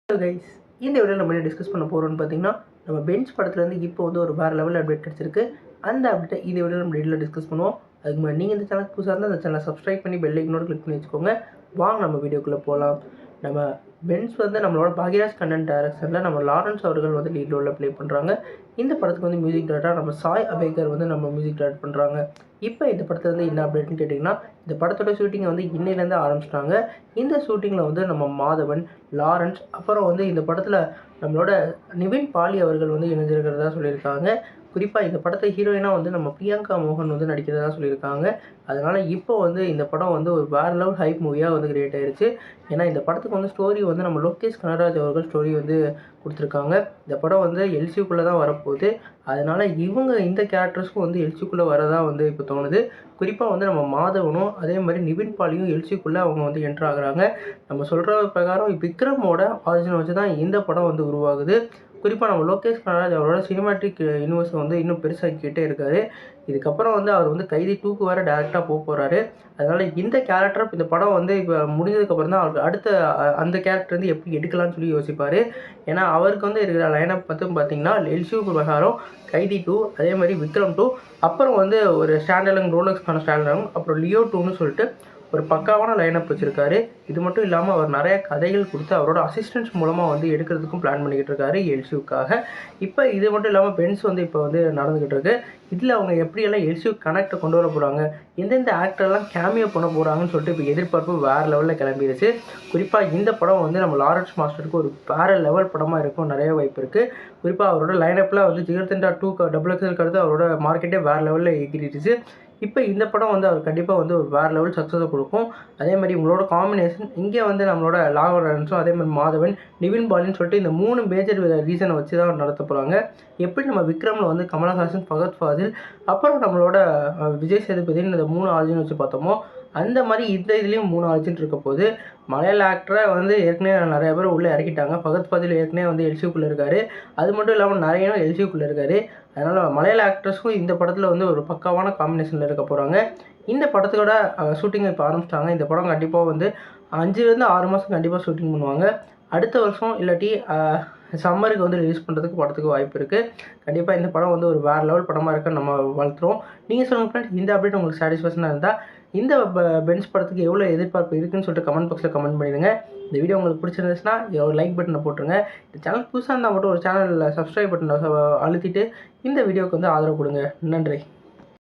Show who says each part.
Speaker 1: Hello guys, இந்த வீடியோவில் நம்ம டிஸ்கஸ் பண்ண போகிறோம்னு பார்த்தீங்கன்னா, நம்ம பென்ஸ் படத்துலேருந்து இப்போ வந்து ஒரு வேறு லெவல் அப்டேட் கிடச்சிருக்கு. அந்த அப்டேட்டை இந்த வீடியோவில் நம்ம டீட்டெயிலாக டிஸ்கஸ் பண்ணுவோம். அதுக்கு முன்னாடி நீங்கள் இந்த சேனலுக்கு புதுசாக இருந்தால் அந்த சேனலை சப்ஸ்கிரைப் பண்ணி பெல் ஐக்கனோட கிளிக் பண்ணி வச்சுக்கோங்க. வாங்க நம்ம வீடியோக்குள்ளே போகலாம். நம்ம பென்ஸ் வந்து நம்மளோட பாக்யராஜ் கண்ணன் டைரக்ஷனில் நம்ம லாரன்ஸ் அவர்கள் வந்து லீட் ரோலில் ப்ளே பண்ணுறாங்க. இந்த படத்துக்கு வந்து மியூசிக் டைரக்டராக நம்ம சாய் அபேகர் வந்து நம்ம மியூசிக் டைரக்ட் பண்ணுறாங்க. இப்போ இந்த படத்தில் வந்து என்ன அப்டேட்னு கேட்டிங்கன்னா, இந்த படத்தோட ஷூட்டிங்கை வந்து இன்னையிலேருந்து ஆரம்பிச்சிட்டாங்க. இந்த ஷூட்டிங்கில் வந்து நம்ம மாதவன், லாரன்ஸ், அப்புறம் வந்து இந்த படத்தில் நம்மளோட நிவின் பாலி அவர்கள் வந்து இணைஞ்சிருக்கிறதா சொல்லியிருக்காங்க. குறிப்பாக இந்த படத்தை ஹீரோயினாக வந்து நம்ம பிரியங்கா மோகன் வந்து நடிக்கிறதா சொல்லியிருக்காங்க. அதனால் இப்போ வந்து இந்த படம் வந்து ஒரு வேறு லெவல் ஹைப் மூவியாக வந்து கிரியேட் ஆயிடுச்சு. ஏன்னா இந்த படத்துக்கு வந்து ஸ்டோரி வந்து நம்ம லோகேஷ் கனகராஜ் அவர்கள் ஸ்டோரி வந்து கொடுத்துருக்காங்க. இந்த படம் வந்து எல்சிக்குள்ளே தான் வரப்போகுது. அதனால் இவங்க இந்த கேரக்டர்ஸ்க்கும் வந்து எல்சிக்குள்ளே வரதான் வந்து இப்போ தோணுது. குறிப்பாக வந்து நம்ம மாதவனும் அதே மாதிரி நிவின் பாலியும் எல்சிக்குள்ளே அவங்க வந்து என்ட்ரு ஆகுறாங்க. நம்ம சொல்கிற பிரகாரம் விக்ரமோட ஆரிஜினை வச்சு தான் இந்த படம் வந்து உருவாகுது. குறிப்பாக நம்ம லோகேஷ் கனகராஜ் அவரோட சினிமாட்டிக் யூனிவர்ஸை வந்து இன்னும் பெருசாக்கிக்கிட்டே இருக்கார். இதுக்கப்புறம் வந்து அவர் வந்து கைதி 2க்கு வேறு டேரெக்டாக போகிறாரு. அதனால் இந்த கேரக்டர் இந்த படம் வந்து இப்போ முடிஞ்சதுக்கப்புறம் தான் அவருக்கு அடுத்த அந்த கேரக்டர் வந்து எப்படி எடுக்கலாம்னு சொல்லி யோசிப்பார். ஏன்னா அவருக்கு வந்து இருக்கிற லைனப் பார்த்திங்கன்னா எல்சியூ பிரகாரம் கைதி 2, அதே மாதிரி விக்ரம் 2, அப்புறம் வந்து ஒரு ஸ்டாண்டலன் ரோலக்ஸ்க்கான ஸ்டாண்டலன், அப்புறம் லியோ 2ன்னு சொல்லிட்டு ஒரு பக்காவான லைனப் வச்சுருக்காரு. இது மட்டும் இல்லாமல் அவர் நிறைய கதைகள் கொடுத்து அவரோட அசிஸ்டன்ஸ் மூலமாக வந்து எடுக்கிறதுக்கும் பிளான் பண்ணிக்கிட்டு இருக்காரு எல்சியூக்காக. இப்போ இது மட்டும் இல்லாமல் பென்ஸ் வந்து இப்போ வந்து நடந்துக்கிட்டு இருக்கு. இதில் அவங்க எப்படியெல்லாம் எல்சியூ கனெக்டை கொண்டு வர போகிறாங்க, எந்தெந்த ஆக்டர்லாம் கேமியோ பண்ண போகிறாங்கன்னு சொல்லிட்டு இப்போ எதிர்பார்ப்பு வேறு லெவலில் கிளம்பிடுச்சு. குறிப்பாக இந்த படம் வந்து நம்ம லாரன்ஸ் மாஸ்டருக்கு ஒரு வேறு லெவல் படமாக இருக்கும் நிறைய வாய்ப்பு இருக்குது. குறிப்பாக அவரோட லைனப்பில் வந்து ஜிகர்தண்டா 2 XXL அடுத்து அவரோட மார்க்கெட்டே வேறு லெவலில் எகிரிடுச்சு. இப்போ இந்த படம் வந்து அவர் கண்டிப்பாக வந்து ஒரு வேறு லெவல் சக்ஸஸை கொடுக்கும். அதே மாதிரி உங்களோட காம்பினேஷன் இங்கே வந்து நம்மளோட லாரன்ஸும் அதே மாதிரி மாதவன், நிவின் பாலின்னு சொல்லிட்டு இந்த 3 மேஜர் ரீசனை வச்சு தான் நடத்த போகிறாங்க. எப்படி நம்ம விக்ரமில் வந்து கமலஹாசன், ஃபகத் ஃபாசில், அப்புறம் நம்மளோட விஜய் சேதுபதினு இந்த 3 ஆர்ஜின் வச்சு பார்த்தோமோ, அந்த மாதிரி இந்த இதுலேயும் 3 ஆர்ஜின் இருக்க போது. மலையாள ஆக்டரை வந்து ஏற்கனவே நிறைய பேர் உள்ளே இறக்கிட்டாங்க. ஃபகத் ஃபாசில் ஏற்கனவே வந்து எல்சியூக்குள்ளே இருக்கார். அது மட்டும் இல்லாமல் நிறைய எல்சியூக்குள்ளே இருக்கார். அதனால் மலையாள ஆக்டர்ஸ்க்கும் இந்த படத்தில் வந்து ஒரு பக்காவான காம்பினேஷனில் இருக்க போகிறாங்க. இந்த படத்தோட ஷூட்டிங்கை இப்போ ஆரம்பிச்சிட்டாங்க. இந்த படம் கண்டிப்பாக வந்து 5லேருந்து 6 மாதம் கண்டிப்பாக ஷூட்டிங் பண்ணுவாங்க. அடுத்த வருஷம் இல்லாட்டி சம்மருக்கு வந்து ரிலீஸ் பண்ணுறதுக்கு படத்துக்கு வாய்ப்பு இருக்குது. கண்டிப்பாக இந்த படம் வந்து ஒரு வேறு லெவல் படமாக இருக்குன்னு நம்ம வளர்த்துறோம். நீங்கள் சொல்லுங்கள் ஃப்ரெண்ட்ஸ், இந்த அப்டேட் உங்களுக்கு சாட்டிஸ்ஃபேக்ஷனாக இருந்தால் இந்த பென்ஸ் படத்துக்கு எவ்வளோ எதிர்பார்ப்பு இருக்குதுன்னு சொல்லிட்டு கமெண்ட் பாக்ஸில் கமெண்ட் பண்ணிடுங்க. இந்த வீடியோ உங்களுக்கு பிடிச்சிருந்துச்சுன்னா ஒரு லைக் பட்டனை போட்டுருங்க. இந்த சேனல் புதுசாக இருந்தால் மட்டும் ஒரு சேனலில் சப்ஸ்கிரைப் பட்டனை அழுத்திட்டு இந்த வீடியோவுக்கு வந்து ஆதரவு கொடுங்க. நன்றி.